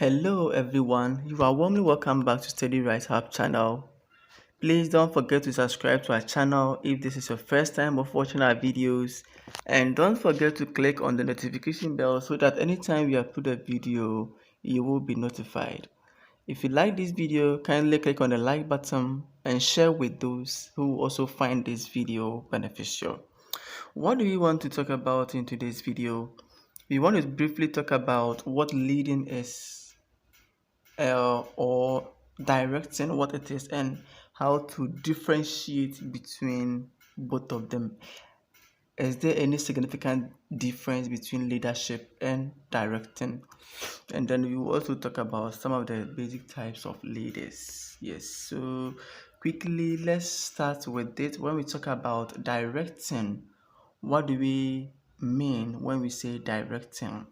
Hello everyone, you are warmly welcome back to Steady Rise Hub channel. Please don't forget to subscribe to our channel if this is your first time of watching our videos, and don't forget to click on the notification bell so that anytime we upload a video, you will be notified. If you like this video, kindly click on the like button and share with those who also find this video beneficial. What do we want to talk about in today's video? We want to briefly talk about what leading is, or directing, what it is, and how to differentiate between both of them. Is there any significant difference between leadership and directing? And then we will also talk about some of the basic types of leaders. Yes, so quickly let's start with it. When we talk about directing, what do we mean when we say directing?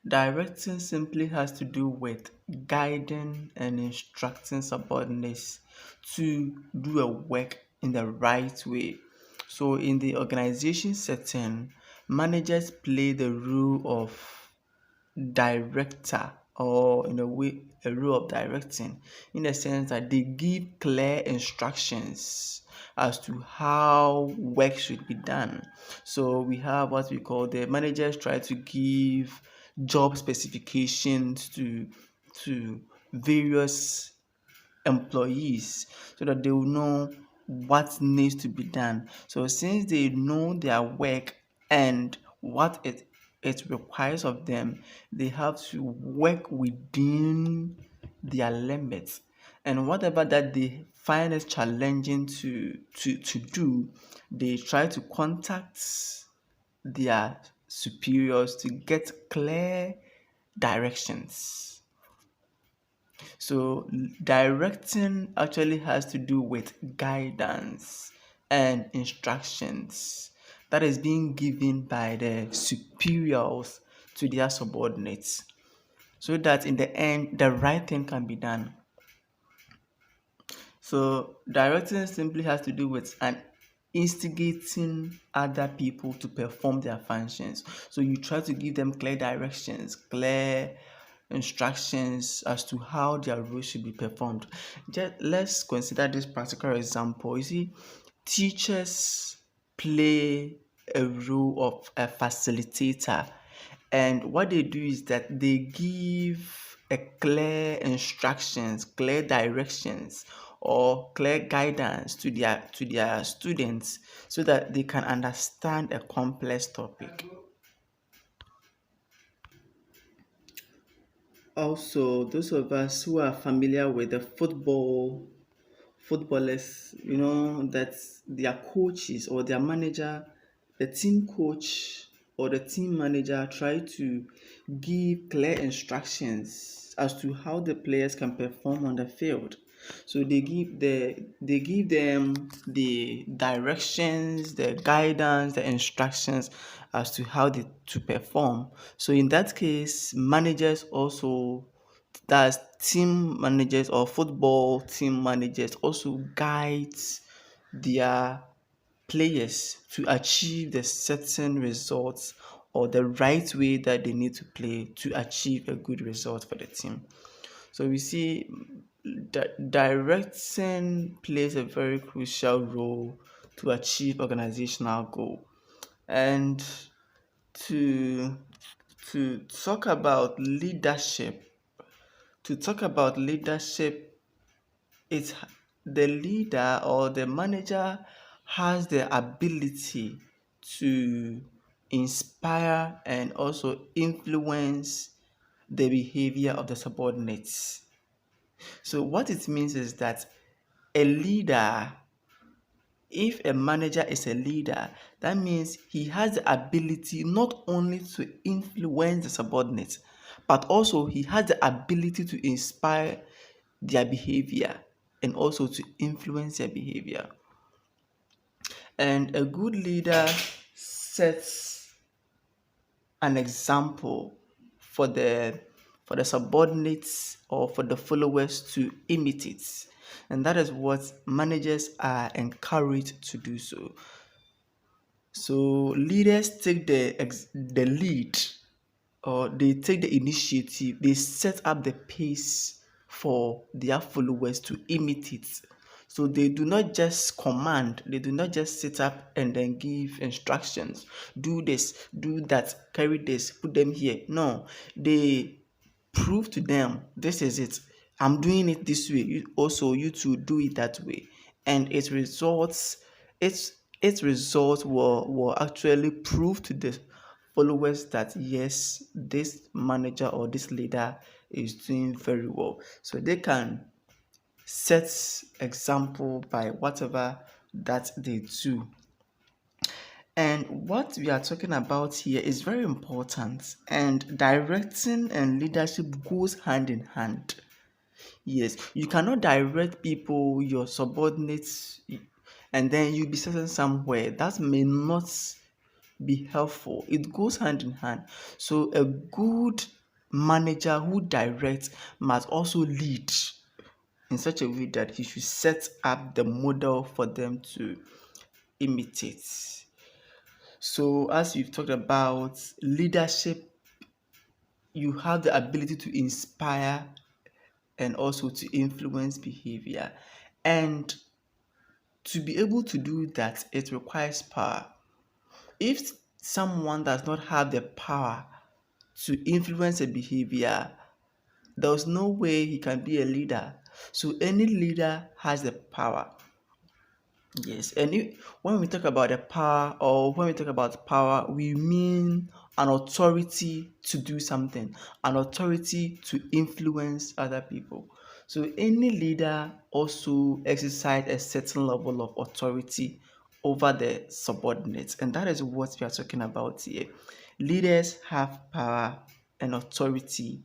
Directing simply has to do with guiding and instructing subordinates to do a work in the right way. So, in the organization setting, managers play the role of director, or in a way a role of directing, in the sense that they give clear instructions as to how work should be done. So we have what we call, the managers try to give job specifications to various employees so that they will know what needs to be done. So since they know their work and what it requires of them, they have to work within their limits. And whatever that they find is challenging to do, they try to contact their superiors to get clear directions. So directing actually has to do with guidance and instructions that is being given by the superiors to their subordinates, so that in the end the right thing can be done. So directing simply has to do with an instigating other people to perform their functions. So you try to give them clear directions, clear instructions as to how their role should be performed. Just let's consider this practical example. You see, teachers play a role of a facilitator, and what they do is that they give a clear instructions, clear directions, or clear guidance to their students so that they can understand a complex topic. Also, those of us who are familiar with the footballers, that their coaches or their manager, the team coach or the team manager, try to give clear instructions as to how the players can perform on the field. So they give them the directions, the guidance, the instructions as to how they to perform. So in that case, managers also, that's team managers or football team managers, also guides their players to achieve the certain results or the right way that they need to play to achieve a good result for the team. So we see that directing plays a very crucial role to achieve organizational goal. And to to talk about leadership, it's the leader or the manager has the ability to inspire and also influence the behavior of the subordinates. So what it means is that a leader, if a manager is a leader, that means he has the ability not only to influence the subordinates, but also he has the ability to inspire their behavior and also to influence their behavior. And a good leader sets an example for the subordinates or for the followers to imitate. And that is what managers are encouraged to do so. So leaders take the lead or they take the initiative, they set up the pace for their followers to imitate. So they do not just command, they do not just sit up and then give instructions, do this, do that, carry this, put them here. No, they prove to them, this is it. I'm doing it this way. You also, you to do it that way. And its results will actually prove to the followers that yes, this manager or this leader is doing very well. So they can set example by whatever that they do. And what we are talking about here is very important, and directing and leadership goes hand in hand. Yes, you cannot direct people, your subordinates, and then you be certain somewhere. That may not be helpful. It goes hand in hand. So a good manager who directs must also lead in such a way that he should set up the model for them to imitate. So as we've talked about leadership, you have the ability to inspire and also to influence behavior. And to be able to do that, it requires power. If someone does not have the power to influence a behavior, there's no way he can be a leader. So any leader has the power. Yes, and when we talk about the power, or when we talk about power, we mean an authority to do something, an authority to influence other people. So any leader also exercise a certain level of authority over the subordinates, and that is what we are talking about here. Leaders have power and authority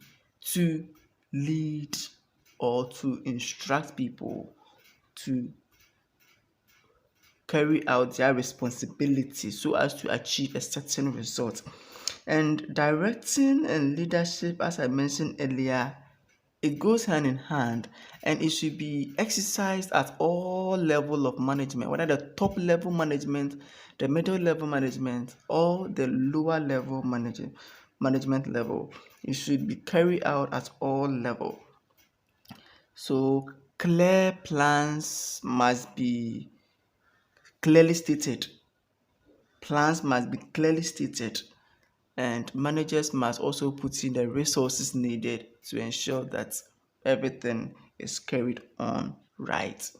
to lead or to instruct people to carry out their responsibility so as to achieve a certain result. And directing and leadership, as I mentioned earlier, it goes hand in hand, and it should be exercised at all level of management, whether the top level management, the middle level management, or the lower level management level. It should be carried out at all level. So clear plans must be clearly stated. Plans must be clearly stated, and managers must also put in the resources needed to ensure that everything is carried on right.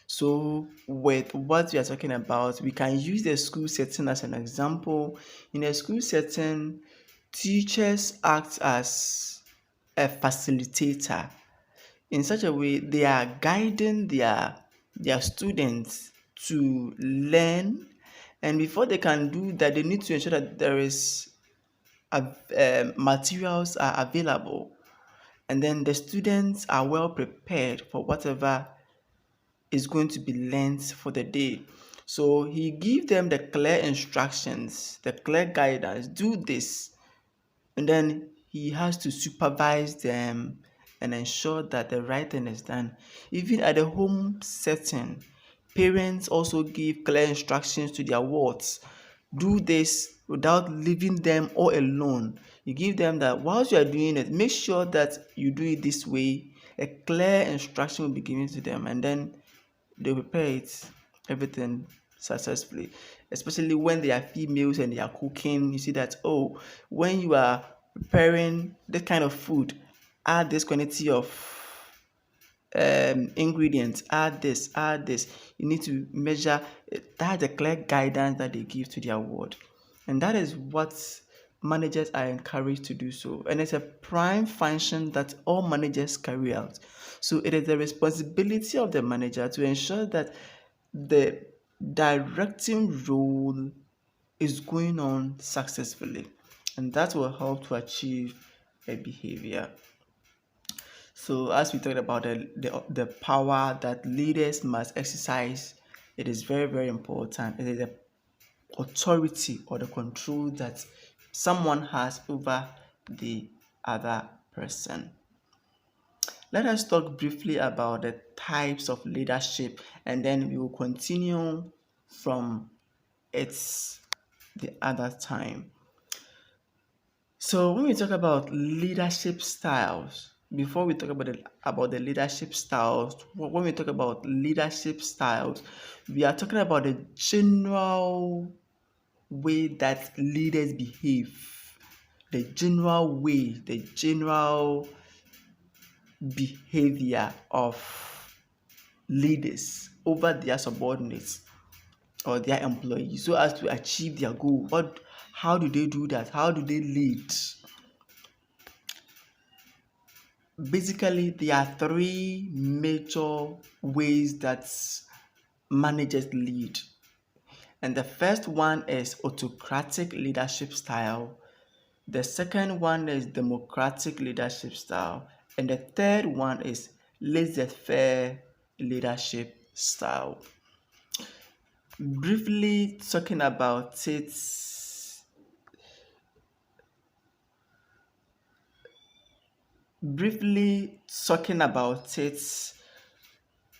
So, with what we are talking about, we can use the school setting as an example. In a school setting, teachers act as a facilitator. In such a way, they are guiding their students to learn, and before they can do that, they need to ensure that there is materials are available, and then the students are well prepared for whatever is going to be learned for the day. So he give them the clear instructions, the clear guidance, do this, and then he has to supervise them and ensure that the right thing is done. Even at the home setting, parents also give clear instructions to their wards. Do this without leaving them all alone. You give them that whilst you are doing it, make sure that you do it this way. A clear instruction will be given to them, and then they prepare it, everything successfully. Especially when they are females and they are cooking, you see that, oh, when you are preparing this kind of food, add this quantity of ingredients, add this, add this. You need to measure. That's the clear guidance that they give to their ward, and that is what managers are encouraged to do so. And it's a prime function that all managers carry out. So it is the responsibility of the manager to ensure that the directing role is going on successfully, and that will help to achieve a behavior. So as we talked about the power that leaders must exercise, it is very, very important. It is the authority or the control that someone has over the other person. Let us talk briefly about the types of leadership, and then we will continue from its the other time. So when we talk about leadership styles, before we talk about the leadership styles, when we talk about leadership styles, we are talking about the general way that leaders behave, the general way, the general behavior of leaders over their subordinates or their employees so as to achieve their goal. How do they do that? How do they lead? Basically, there are three major ways that managers lead. And the first one is autocratic leadership style. The second one is democratic leadership style. And the third one is laissez-faire leadership style. Briefly talking about it,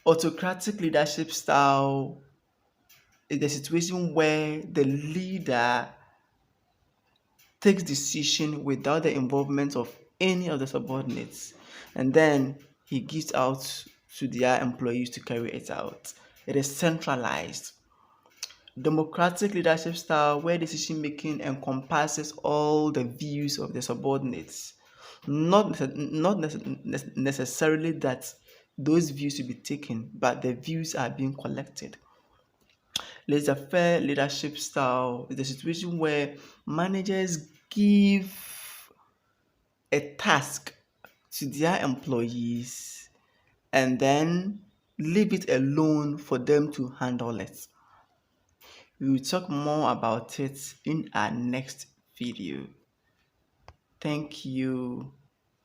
autocratic leadership style is the situation where the leader takes decision without the involvement of any of the subordinates, and then he gives out to their employees to carry it out. It is centralized. Democratic leadership style where decision making encompasses all the views of the subordinates, not necessarily that those views will be taken, but the views are being collected. Laissez-faire leadership style is the situation where managers give a task to their employees and then leave it alone for them to handle it. We will talk more about it in our next video. Thank you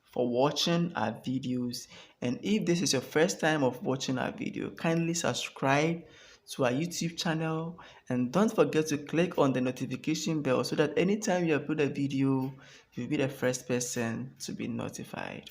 for watching our videos, and if this is your first time of watching our video, kindly subscribe to our YouTube channel and don't forget to click on the notification bell so that anytime you upload a video, you'll be the first person to be notified.